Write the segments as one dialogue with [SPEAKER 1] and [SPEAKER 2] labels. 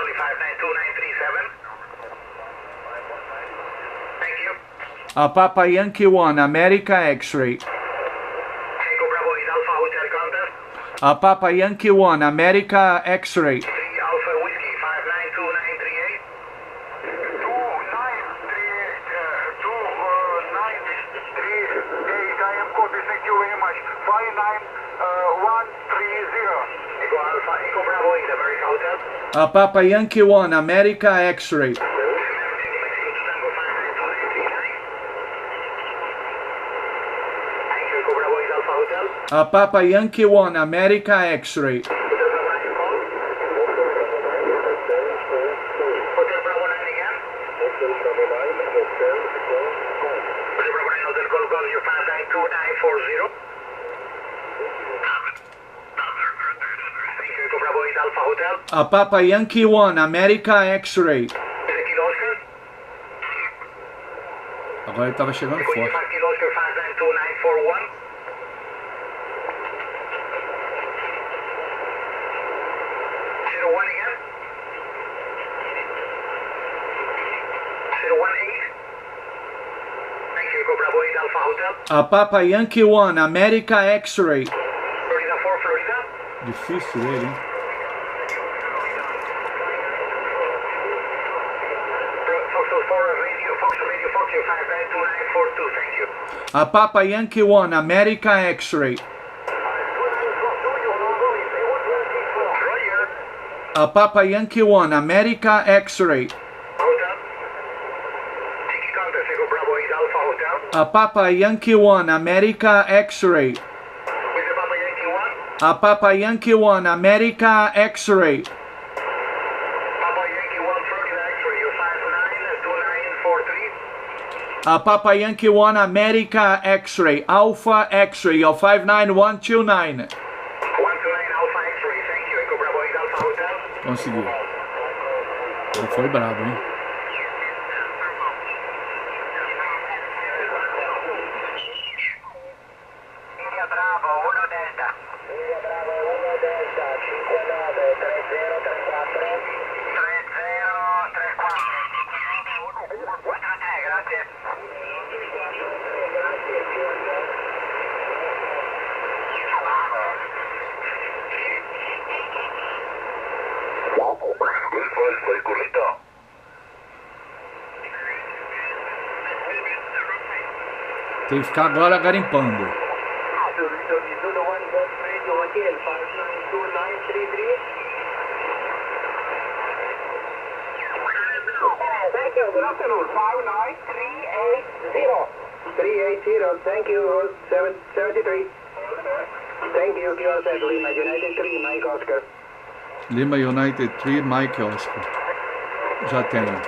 [SPEAKER 1] Charlie 592937. Thank you.
[SPEAKER 2] Papa Yankee 1, America X-ray.
[SPEAKER 1] Echo Bravo is Alpha Hotel contact.
[SPEAKER 2] Papa Yankee 1, America X-ray.
[SPEAKER 1] 3 Alpha Whiskey 592938.
[SPEAKER 3] 2938, I am copy, thank you very much. 59130.
[SPEAKER 1] Echo Alpha, Echo Bravo is America Hotel.
[SPEAKER 2] Papa Yankee 1, America X-ray.
[SPEAKER 1] Mexico Tango 592939. Thank you, Echo Bravo is Alpha Hotel.
[SPEAKER 2] Papa Yankee 1, America X-ray.
[SPEAKER 1] Hotel Bravo 9 call. Hotel Bravo 9 again. Hotel Bravo 9 Hotel call, call you 592940. Thank you, Echo Bravo is Alpha Hotel.
[SPEAKER 2] Papa Yankee 1, America X-ray.
[SPEAKER 1] Is it Kilo Oscar?
[SPEAKER 2] Agora ele tava chegando forte.
[SPEAKER 1] 25 Kilo Oscar 592941. 01 again. 018. Thank you, Echo Bravo is Alpha Hotel.
[SPEAKER 2] Papa Yankee 1, America X-ray.
[SPEAKER 1] Florida 4, Florida.
[SPEAKER 2] Difícil ele, hein?
[SPEAKER 1] Foxtrot 4, Radio Fox 592942. Thank you.
[SPEAKER 2] Papa Yankee 1, America X-ray.
[SPEAKER 1] Roger.
[SPEAKER 2] Papa Yankee 1, America X-ray.
[SPEAKER 1] Hotel. Tiki Contest, Echo Bravo is Alpha Hotel.
[SPEAKER 2] Papa Yankee 1, America X-ray.
[SPEAKER 1] Is it Papa Yankee 1?
[SPEAKER 2] Papa Yankee 1, America X-ray.
[SPEAKER 1] Papa Yankee 1, Florida X-ray, you 592943.
[SPEAKER 2] Papa Yankee 1, America X-ray. Alpha X-ray, 59129.
[SPEAKER 1] 129 Alpha X-ray, thank you, Echo Bravo is Alpha Hotel.
[SPEAKER 2] Conseguiu. Ele foi brabo, hein?
[SPEAKER 1] India Bravo 1 Delta. India Bravo 1 Delta, 59 3034. 3034. Grazie. Foi correto.
[SPEAKER 2] Tem que ficar agora garimpando.
[SPEAKER 1] Thank you, good afternoon. 59380. 380, thank you, 773. Thank you, QSL, Lima United 3, Mike Oscar.
[SPEAKER 2] Lima United 3, Mike Oscar. Já tenho.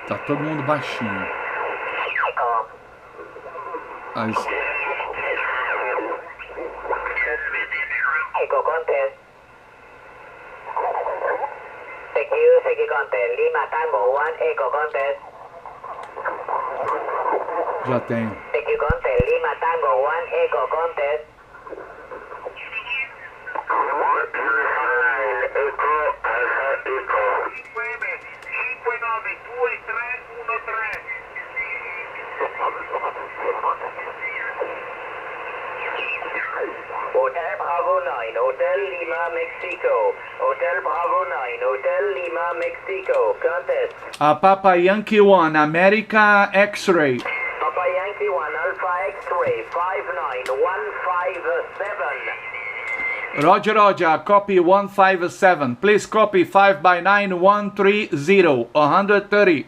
[SPEAKER 2] Tá todo mundo baixinho. As...
[SPEAKER 1] Eco Content. Secure Content. Lima Tango 1, Eco Content.
[SPEAKER 2] Já tenho.
[SPEAKER 1] Secure Content. Lima Tango 1, Eco Content. Hotel Bravo 9, Hotel Lima, Mexico. Hotel Bravo 9, Hotel Lima, Mexico. Contest.
[SPEAKER 2] Papa Yankee 1, America X-ray.
[SPEAKER 1] Papa Yankee 1, Alpha X-ray, 59157.
[SPEAKER 2] Roger, Roger, copy 157. Please copy 5x9130, 130.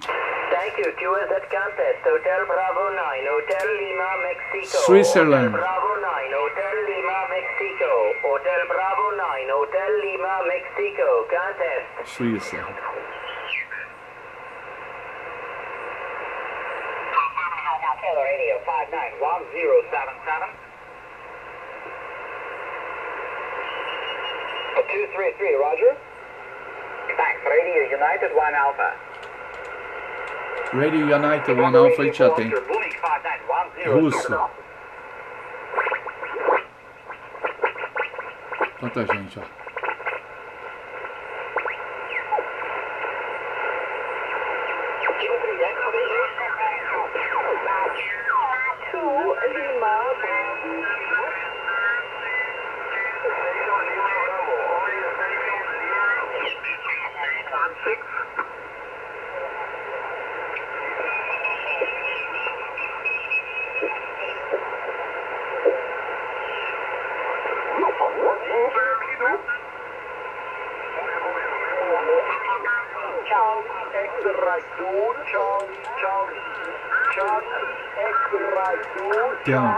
[SPEAKER 1] Thank you, QSZ Contest. Hotel Bravo 9, Hotel Lima, Mexico.
[SPEAKER 2] Switzerland.
[SPEAKER 1] Hotel Bravo 9, Hotel Lima, Mexico. Hotel Bravo 9, Hotel Lima, Mexico. Contest.
[SPEAKER 2] Suíça.
[SPEAKER 1] Radio 591077. 233, roger. Thanks, Radio United 1 Alpha.
[SPEAKER 2] Radio United 1 Alpha, a gente já tem. Russo. Quanta gente, ó.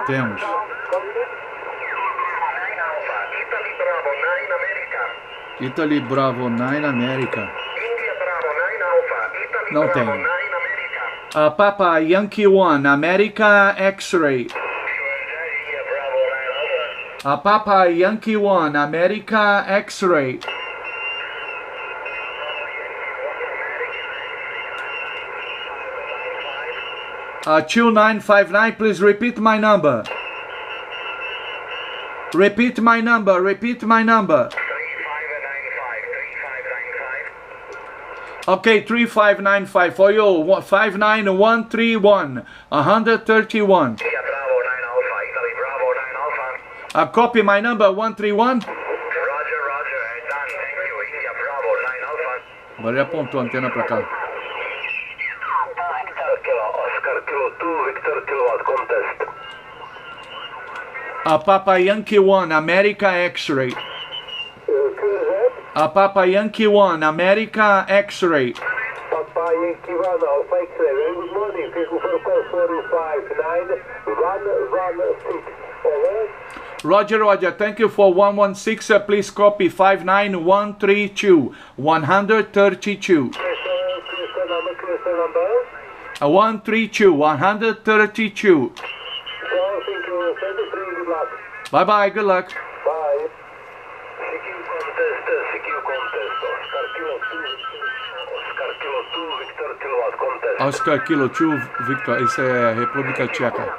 [SPEAKER 2] Temos. Italy Bravo 9 América. Não tem. Papa Yankee 1 America X-Ray. Papa Yankee 1 America X-Ray. 2959, please repeat my number. Repeat my number.
[SPEAKER 3] 3595.
[SPEAKER 2] Okay, 3595 for you. 59131 131.
[SPEAKER 3] Bravo 9 Alpha, Italy Bravo 9 Alpha.
[SPEAKER 2] Copy my number 131.
[SPEAKER 3] Roger, done, thank you, India Bravo 9 Alpha.
[SPEAKER 2] Agora ele apontou a antena pra cá.
[SPEAKER 3] Oscar Kilo 2, Victor Kilowatt contest.
[SPEAKER 2] Papa Yankee 1 America X-Ray. Papa Yankee 1 America X-Ray.
[SPEAKER 1] Papa Yankee 1 Alpha X-ray. Good morning, people for call 459-116. Over.
[SPEAKER 2] Roger, thank you for 116. Please copy 59132 132. 132 132. Bye bye, good luck.
[SPEAKER 1] Bye.
[SPEAKER 3] Oscar Kilo 2, Victor Kilowatt contest.
[SPEAKER 2] Oscar Kilo 2 Victor, isso é República Tcheca.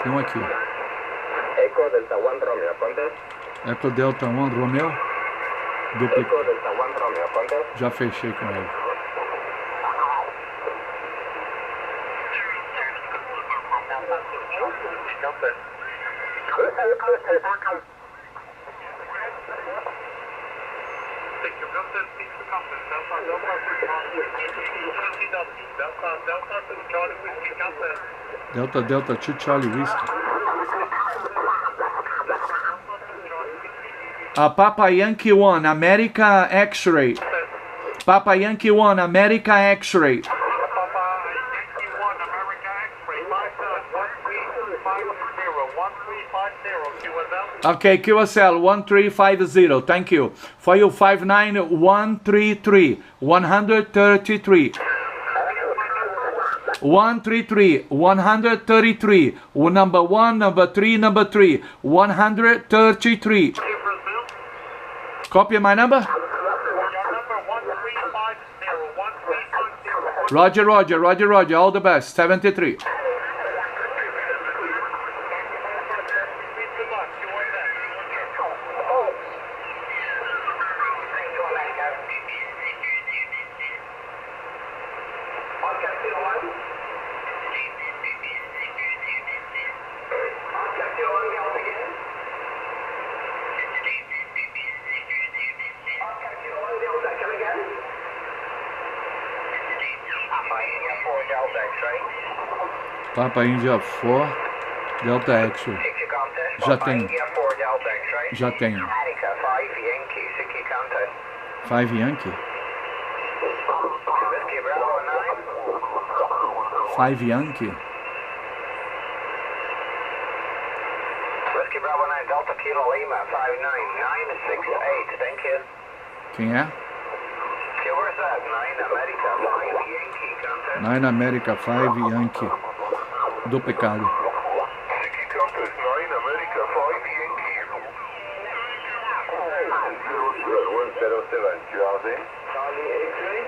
[SPEAKER 2] Tem um aqui.
[SPEAKER 1] Echo Delta 1 Romeo contest.
[SPEAKER 2] Echo Delta 1 Romeo. Duplicado.
[SPEAKER 1] Echo Delta 1 Romeo contest.
[SPEAKER 2] Já fechei com ele. Delta 2 Charlie Whiskey. Papa Yankee 1 America X-Ray. Papa Yankee 1 America X-Ray. Okay, QSL 1350, thank you. For you 59133 133. 133 133. Number 1, number 3, number 3. 133. Copy my number? Roger, all the best. 73. Papa India 4 Delta X-Ray. Já tenho. 5 Yankee? 5 Yankee?
[SPEAKER 1] Whiskey Bravo 9 Delta Kilo Lima 59968, thank you.
[SPEAKER 2] Quem é?
[SPEAKER 1] Where's that? 9 America 5 Yankee contact.
[SPEAKER 2] 9 America 5 Yankee. Duplicado.
[SPEAKER 3] 9 America 5 Yankee.
[SPEAKER 4] 807, Charlie.
[SPEAKER 1] Charlie X-ray.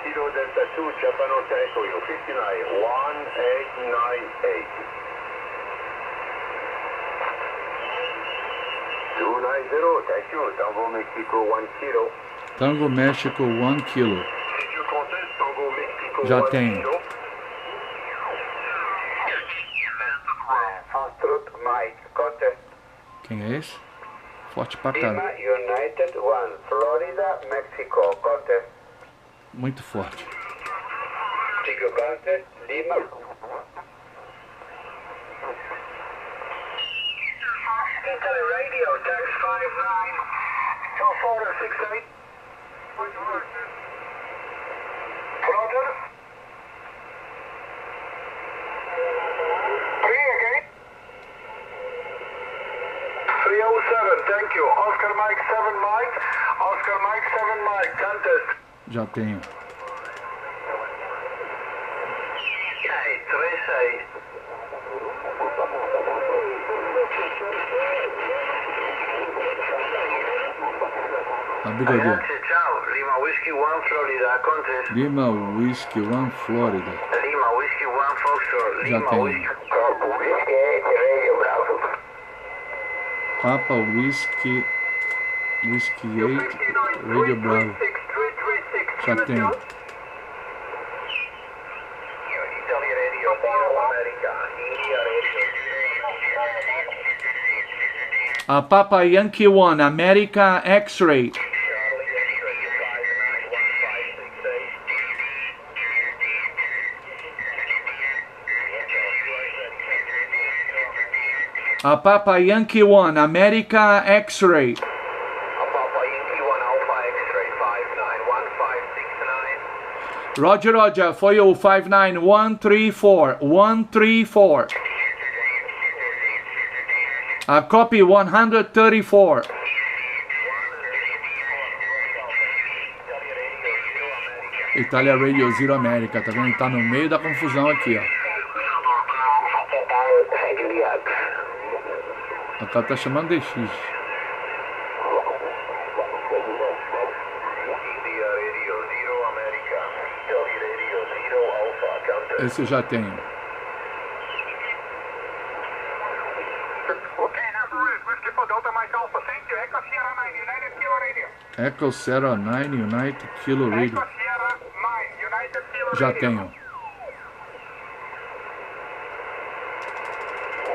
[SPEAKER 4] Kilo Delta 2, Japan Hotel Echo, 59, 1898. 290, thank you. Tango Mexico 1 kilo.
[SPEAKER 2] Tango México 1 kilo.
[SPEAKER 4] Did you contest Tango Mexico
[SPEAKER 2] Já
[SPEAKER 4] 1
[SPEAKER 2] tenho.
[SPEAKER 4] kilo?
[SPEAKER 1] Foxtrot Mike, contest.
[SPEAKER 2] Quem é esse? Forte pra
[SPEAKER 1] Lima
[SPEAKER 2] caramba.
[SPEAKER 1] United 1, Florida, Mexico, contest.
[SPEAKER 2] Muito forte.
[SPEAKER 1] Chico contest, Lima. Intel radio, text 59, 2468. Roger. 3 again. 307, thank you. Oscar Mike 7 Mike. Oscar Mike 7 Mike, contest.
[SPEAKER 2] Já tenho.
[SPEAKER 1] Okay, 36.
[SPEAKER 2] A brigadeiro.
[SPEAKER 1] Tchau, Lima Whiskey 1 Florida, contest.
[SPEAKER 2] Lima Whiskey 1 Florida.
[SPEAKER 1] Lima Whiskey 1 Foxtrot.
[SPEAKER 2] Já
[SPEAKER 1] Lima
[SPEAKER 2] tenho.
[SPEAKER 1] Whiskey. Whiskey 8, Radio Bravo.
[SPEAKER 2] Papa Whiskey 8 Radio Bravo. Já tenho.
[SPEAKER 1] Italy Radio, America. India Radio.
[SPEAKER 2] A Papa Yankee 1 America X-ray. A Papa Yankee 1 America X-ray.
[SPEAKER 1] Papa Yankee 1 Alpha X-ray 591569.
[SPEAKER 2] Roger, Roger. Foi o 59134. 134. A copy 134. Itália Radio Zero América, tá vendo? Tá no meio da confusão aqui, ó. A cara tá chamando DX.
[SPEAKER 1] India Radio Zero America. Italy Radio Zero Alpha, contest.
[SPEAKER 2] Esse eu já tenho.
[SPEAKER 1] Okay, number is Whiskey for Delta Mike Alpha. Thank you. Echo Sierra 9, United Kilo Radio.
[SPEAKER 2] Echo 09 United Kilo Radio.
[SPEAKER 1] Echo Sierra 9, United Kilo Radio.
[SPEAKER 2] Já tenho.